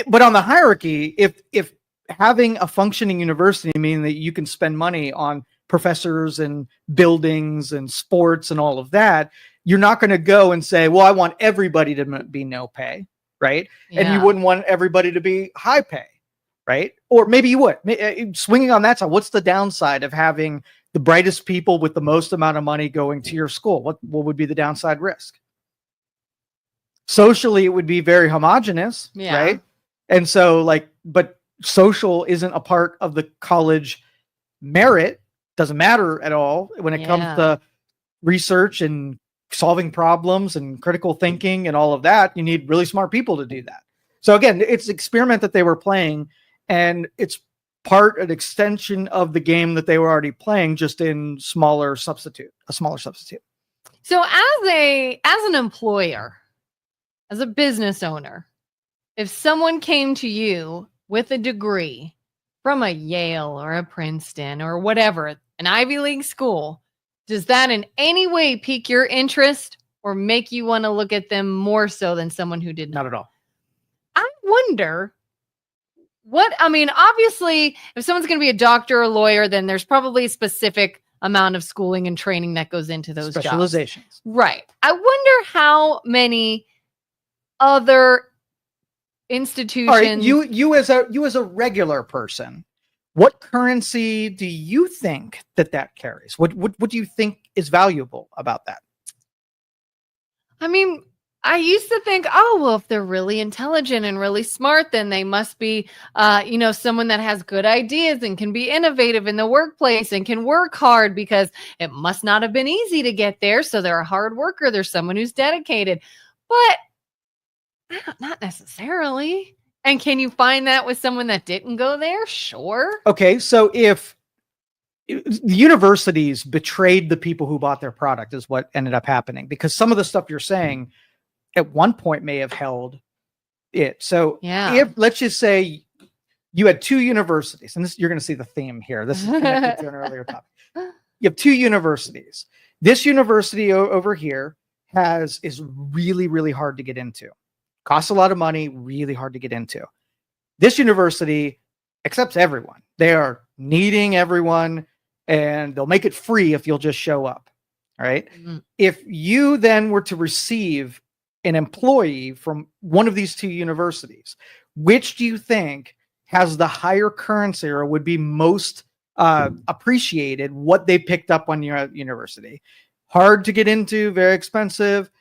But on the hierarchy, if having a functioning university meaning that you can spend money on professors and buildings and sports and all of that, you're not going to go and say, well, I want everybody to be no pay, right? Yeah. And you wouldn't want everybody to be high pay, right? Or maybe you would. Swinging on that side, what's the downside of having the brightest people with the most amount of money going to your school? What would be the downside risk? Socially, it would be very homogenous, Yeah. right? And so, but social isn't a part of the college merit. Doesn't matter at all when it comes to research and solving problems and critical thinking and all of that. You need really smart people to do that. So again, it's an experiment that they were playing, and it's an extension of the game that they were already playing, just in a smaller substitute. So as an employer, as a business owner, if someone came to you with a degree from a Yale or a Princeton or whatever, an Ivy League school, does that in any way pique your interest or make you want to look at them more so than someone who did Not at all. I wonder obviously, if someone's going to be a doctor or lawyer, then there's probably a specific amount of schooling and training that goes into those Specializations. jobs. Right. I wonder how many other institutions. All right, you as a regular person, what currency do you think that carries? What do you think is valuable about that? I mean, I used to think, oh, well, if they're really intelligent and really smart, then they must be, someone that has good ideas and can be innovative in the workplace and can work hard, because it must not have been easy to get there. So they're a hard worker. They're someone who's dedicated, but not necessarily. And can you find that with someone that didn't go there? Sure. Okay, so if the universities betrayed the people who bought their product is what ended up happening, because some of the stuff you're saying at one point may have held it. So if, let's just say you had two universities, and you're going to see the theme here. This is connected to an earlier topic. You have two universities. This university over here is really, really hard to get into. Costs a lot of money, really hard to get into. This university accepts everyone. They are needing everyone, and they'll make it free if you'll just show up. All right. Mm-hmm. If you then were to receive an employee from one of these two universities, which do you think has the higher currency or would be most appreciated what they picked up on your university? Hard to get into, very expensive,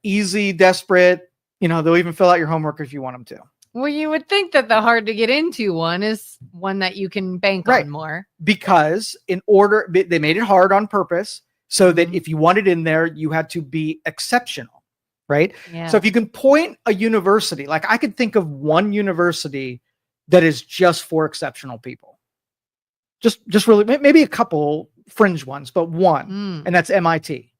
easy, desperate. They'll even fill out your homework if you want them to. Well, you would think that the hard to get into one is one that you can bank on more. Because they made it hard on purpose so that if you wanted in there, you had to be exceptional, right? Yeah. So if you can point a university, like I could think of one university that is just for exceptional people. Just really, maybe a couple fringe ones, but one, and that's MIT.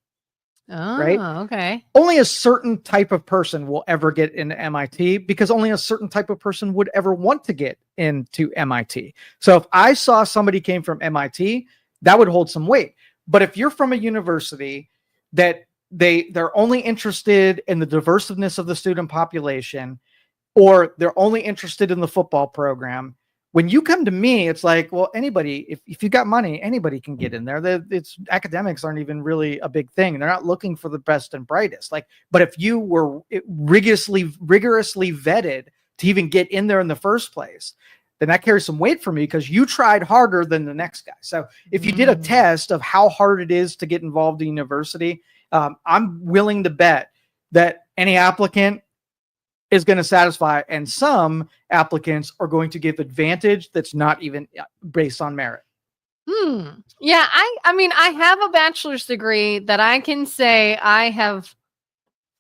Oh, right? Okay. Only a certain type of person will ever get into MIT, because only a certain type of person would ever want to get into MIT. So if I saw somebody came from MIT, that would hold some weight. But if you're from a university that they're only interested in the diverseness of the student population, or they're only interested in the football program, when you come to me, it's like, well, anybody, if you got money, anybody can get in there. Academics aren't even really a big thing. They're not looking for the best and brightest. But if you were rigorously vetted to even get in there in the first place, then that carries some weight for me, because you tried harder than the next guy. So if you did a test of how hard it is to get involved in university, I'm willing to bet that any applicant is going to satisfy, and some applicants are going to give advantage that's not even based on merit. Yeah, I mean, I have a bachelor's degree that I can say I have,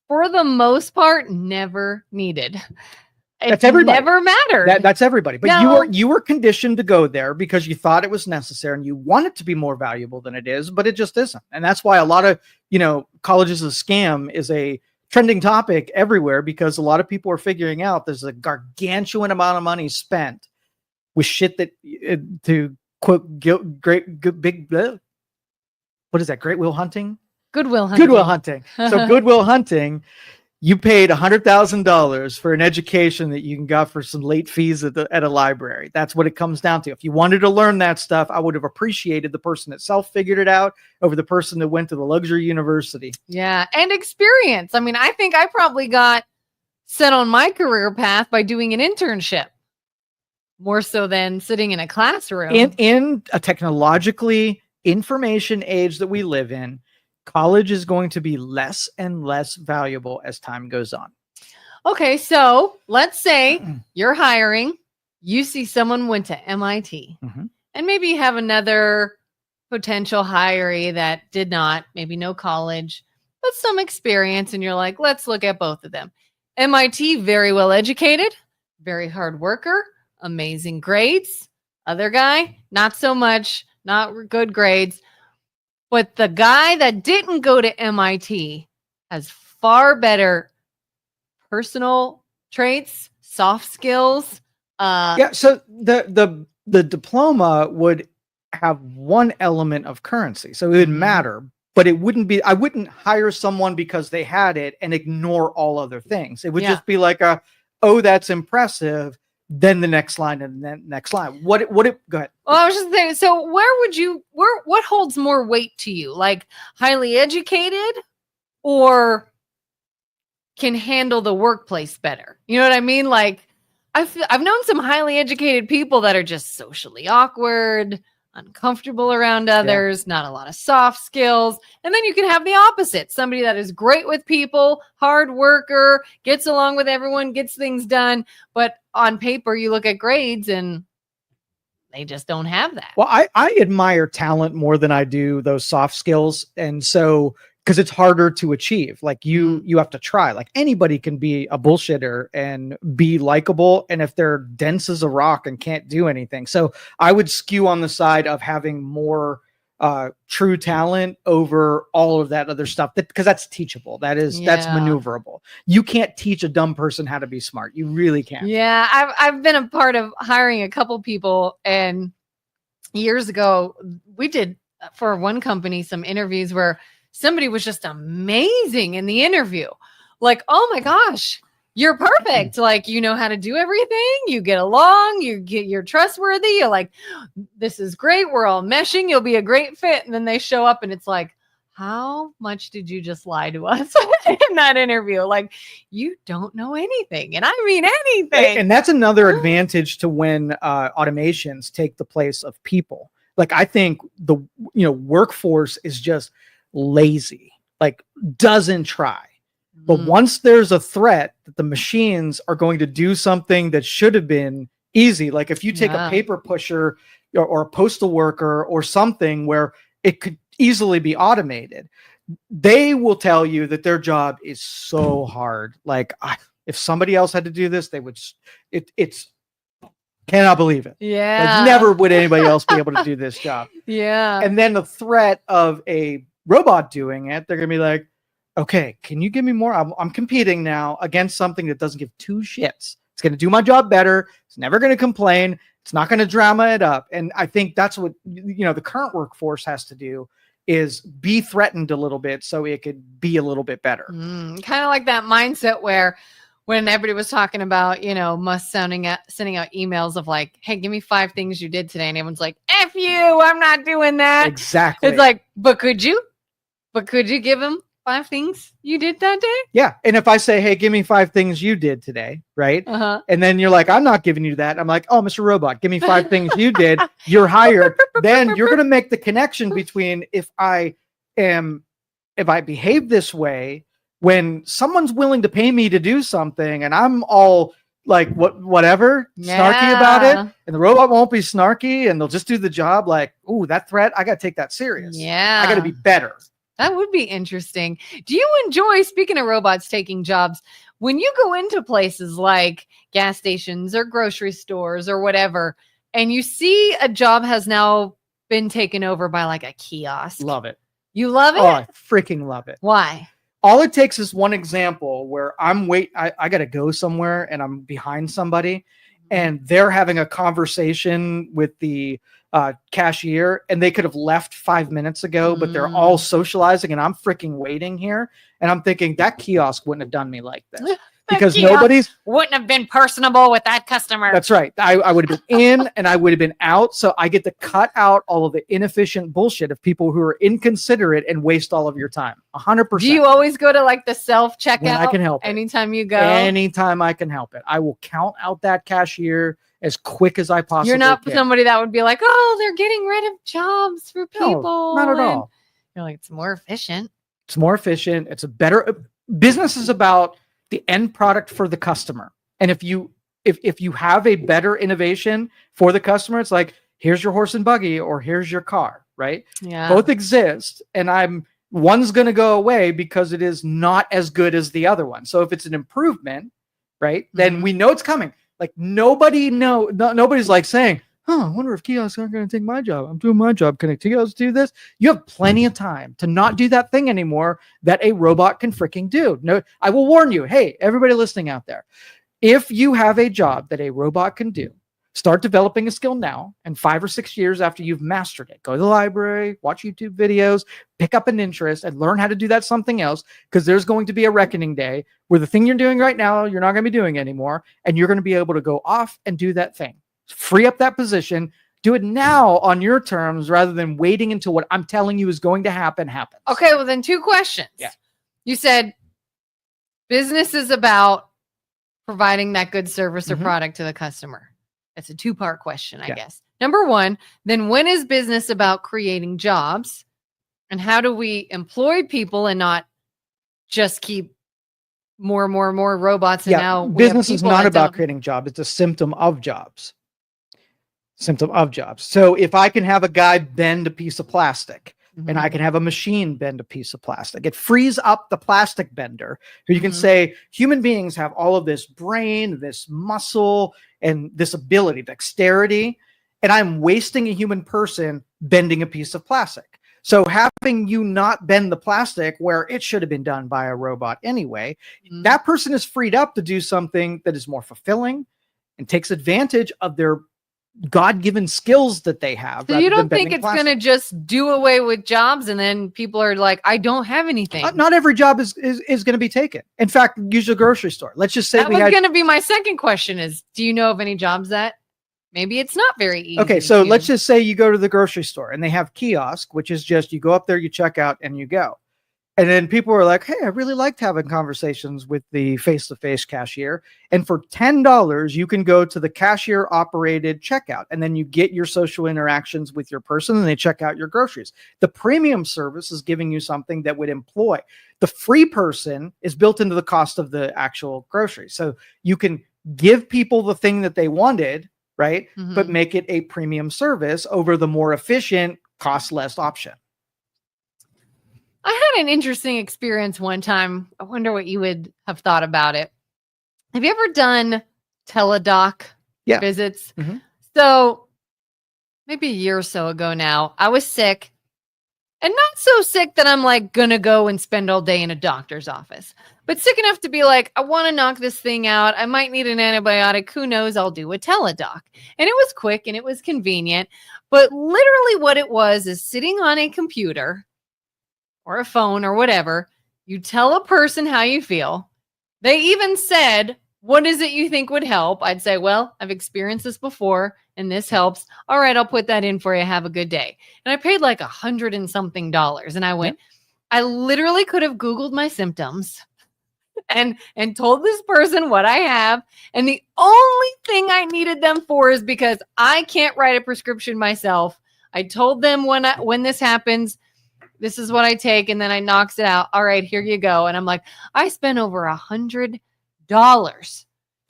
for the most part, never needed. That's It everybody. never mattered. That's everybody. But you were conditioned to go there because you thought it was necessary and you want it to be more valuable than it is, but it just isn't. And that's why a lot of, college is a scam is a trending topic everywhere, because a lot of people are figuring out there's a gargantuan amount of money spent with shit that, to quote, Great Will Hunting? Goodwill Hunting. Goodwill Hunting. So Goodwill Hunting, you paid $100,000 for an education that you can got for some late fees at a library. That's what it comes down to. If you wanted to learn that stuff, I would have appreciated the person that self-figured it out over the person that went to the luxury university. Yeah, and experience. I mean, I think I probably got set on my career path by doing an internship, more so than sitting in a classroom. In a technologically information age that we live in, college is going to be less and less valuable as time goes on. Okay, so let's say you're hiring, you see someone went to MIT, and maybe you have another potential hiree that did not, maybe no college, but some experience, and you're like, let's look at both of them. MIT, very well educated, very hard worker, amazing grades. Other guy, not so much, not good grades. But the guy that didn't go to MIT has far better personal traits, soft skills. So the diploma would have one element of currency, so it would matter, but it wouldn't be. I wouldn't hire someone because they had it and ignore all other things. It would just be like oh, that's impressive. Then the next line and then next line. Go ahead. Well, I was just saying, so what holds more weight to you? Like highly educated or can handle the workplace better? You know what I mean? Like I've known some highly educated people that are just socially awkward, uncomfortable around others, not a lot of soft skills. And then you can have the opposite. Somebody that is great with people, hard worker, gets along with everyone, gets things done. But on paper, you look at grades and they just don't have that. Well, I admire talent more than I do those soft skills. And so, because it's harder to achieve, like you have to try. Like anybody can be a bullshitter and be likable, and if they're dense as a rock and can't do anything. So I would skew on the side of having more true talent over all of that other stuff, because that's teachable. That's maneuverable. You can't teach a dumb person how to be smart. You really can't. Yeah, I've been a part of hiring a couple people, and years ago we did for one company some interviews where somebody was just amazing in the interview. Like, oh my gosh, you're perfect. Like, you know how to do everything. You get along. You're trustworthy. You're like, this is great. We're all meshing. You'll be a great fit. And then they show up and it's like, how much did you just lie to us in that interview? Like, you don't know anything. And I mean anything. And that's another advantage to when automations take the place of people. Like, I think the workforce is just lazy, like doesn't try. But once there's a threat that the machines are going to do something that should have been easy, like if you take a paper pusher or a postal worker or something where it could easily be automated, they will tell you that their job is so hard. Like if somebody else had to do this, they would. It's cannot believe it. Yeah, like, never would anybody else be able to do this job. Yeah, and then the threat of a robot doing it, they're gonna be like, okay, can you give me more? I'm competing now against something that doesn't give two shits. It's going to do my job better. It's never going to complain. It's not going to drama it up. And I think that's what, the current workforce has to do, is be threatened a little bit so it could be a little bit better. Kind of like that mindset where when everybody was talking about, Musk sending out emails of like, hey, give me 5 things you did today. And everyone's like, F you, I'm not doing that. Exactly. It's like, but could you give him 5 things you did that day? Yeah. And if I say, hey, give me 5 things you did today, right? And then you're like, I'm not giving you that. I'm like, oh, Mr. Robot, give me 5 things you did. You're hired. Then you're going to make the connection between if I behave this way, when someone's willing to pay me to do something and I'm all like whatever, snarky about it, and the robot won't be snarky, and they'll just do the job. Like, ooh, that threat, I got to take that serious. Yeah. I got to be better. That would be interesting. Do you enjoy, speaking of robots taking jobs, when you go into places like gas stations or grocery stores or whatever, and you see a job has now been taken over by like a kiosk? Love it. You love it? Oh, I freaking love it. Why? All it takes is one example where I got to go somewhere and I'm behind somebody and they're having a conversation with the cashier and they could have left 5 minutes ago, but they're all socializing and I'm freaking waiting here. And I'm thinking that kiosk wouldn't have done me like this. Because nobody's wouldn't have been personable with that customer. That's right. I would have been in and I would have been out. So I get to cut out all of the inefficient bullshit of people who are inconsiderate and waste all of your time. 100%. Do you always go to like the self checkout? When I can help it. Anytime you go. Anytime I can help it. I will count out that cashier as quick as I possibly You're not can. somebody that would be like, oh, they're getting rid of jobs for people. No, not at all. You're like, it's more efficient. It's more efficient. It's a better business is about the end product for the customer. And if you have a better innovation for the customer, it's like, here's your horse and buggy or here's your car, right? Yeah. Both exist. And one's going to go away because it is not as good as the other one. So if it's an improvement, right, then we know it's coming. Like nobody's like saying, I wonder if kiosks aren't going to take my job. I'm doing my job. Can kiosks do this? You have plenty of time to not do that thing anymore that a robot can freaking do. No, I will warn you. Hey, everybody listening out there, if you have a job that a robot can do, start developing a skill now. And 5 or 6 years after you've mastered it, go to the library, watch YouTube videos, pick up an interest and learn how to do that something else. Because there's going to be a reckoning day where the thing you're doing right now, you're not going to be doing anymore. And you're going to be able to go off and do that thing. Free up that position. Do it now on your terms rather than waiting until what I'm telling you is going to happen happens. Okay, well then 2 questions. Yeah. You said business is about providing that good service or product to the customer. That's a 2-part question, I guess. Number 1, then when is business about creating jobs? And how do we employ people and not just keep more robots? And now business is not about creating jobs. It's a symptom of jobs. So if I can have a guy bend a piece of plastic and I can have a machine bend a piece of plastic, it frees up the plastic bender. So you can say human beings have all of this brain, this muscle, and this ability, dexterity, and I'm wasting a human person bending a piece of plastic. So having you not bend the plastic where it should have been done by a robot anyway, that person is freed up to do something that is more fulfilling and takes advantage of their God-given skills that they have. So you don't think it's going to just do away with jobs and then people are like, I don't have anything. Not every job is going to be taken. In fact, use a grocery store. Let's just say that was going to be my second question is, do you know of any jobs that maybe it's not very easy? Okay, so let's just say you go to the grocery store and they have kiosk, which is just you go up there, you check out, and you go. And then people are like, hey, I really liked having conversations with the face-to-face cashier. And for $10, you can go to the cashier-operated checkout. And then you get your social interactions with your person and they check out your groceries. The premium service is giving you something that would employ. The free person is built into the cost of the actual groceries. So you can give people the thing that they wanted, right? But make it a premium service over the more efficient, cost less option. I had an interesting experience one time. I wonder what you would have thought about it. Have you ever done teledoc visits? So maybe a year or so ago now, I was sick and not so sick that I'm like going to go and spend all day in a doctor's office, but sick enough to be like, I want to knock this thing out. I might need an antibiotic. Who knows? I'll do a teledoc. And it was quick and it was convenient, but literally what it was is sitting on a computer or a phone or whatever, you tell a person how you feel. They even said, what is it you think would help? I'd say, well, I've experienced this before and this helps. All right, I'll put that in for you. Have a good day. And I paid like $100 and something. And I went, I literally could have Googled my symptoms and told this person what I have. And the only thing I needed them for is because I can't write a prescription myself. I told them when this happens, this is what I take. And then I knocks it out. All right, here you go. And I'm like, I spent over $100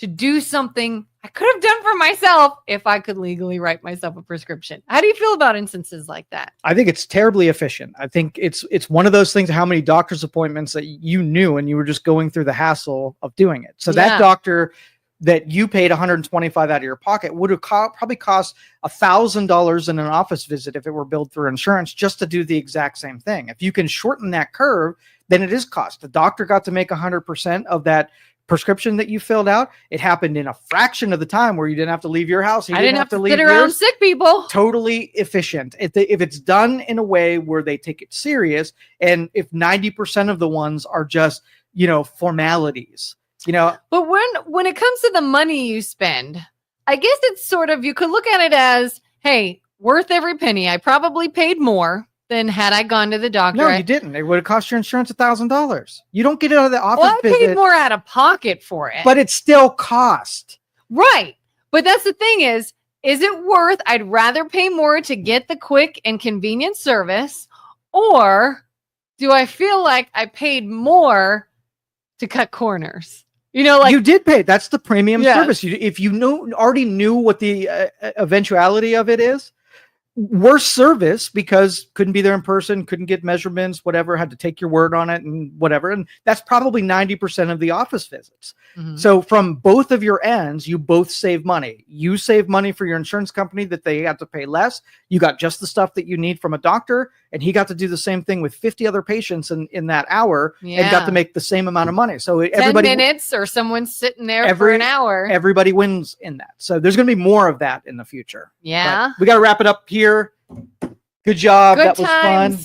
to do something I could have done for myself if I could legally write myself a prescription. How do you feel about instances like that? I think it's terribly efficient. I think it's one of those things, how many doctor's appointments that you knew and you were just going through the hassle of doing it. So that doctor that you paid $125 out of your pocket would have probably cost $1,000 in an office visit if it were billed through insurance just to do the exact same thing. If you can shorten that curve, then it is cost. The doctor got to make 100% of that prescription that you filled out. It happened in a fraction of the time where you didn't have to leave your house. I didn't have to sit around sick people. Totally efficient. If it's done in a way where they take it serious, and if 90% of the ones are just, formalities, But when it comes to the money you spend, I guess it's sort of, you could look at it as, hey, worth every penny. I probably paid more than had I gone to the doctor. No, you didn't. It would have cost your insurance $1,000. You don't get it out of the office. Well, I paid more out of pocket for it. But it still cost. Right. But that's the thing is it worth, I'd rather pay more to get the quick and convenient service, or do I feel like I paid more to cut corners? You did pay. That's the premium service. If you already knew what the eventuality of it is, worse service because couldn't be there in person, couldn't get measurements, whatever, had to take your word on it and whatever. And that's probably 90% of the office visits. Mm-hmm. So from both of your ends, you both save money. You save money for your insurance company that they had to pay less. You got just the stuff that you need from a doctor, and he got to do the same thing with 50 other patients in that hour and got to make the same amount of money. So 10 minutes or someone's sitting there for an hour. Everybody wins in that. So there's going to be more of that in the future. Yeah. But we got to wrap it up here. Good job. That was fun.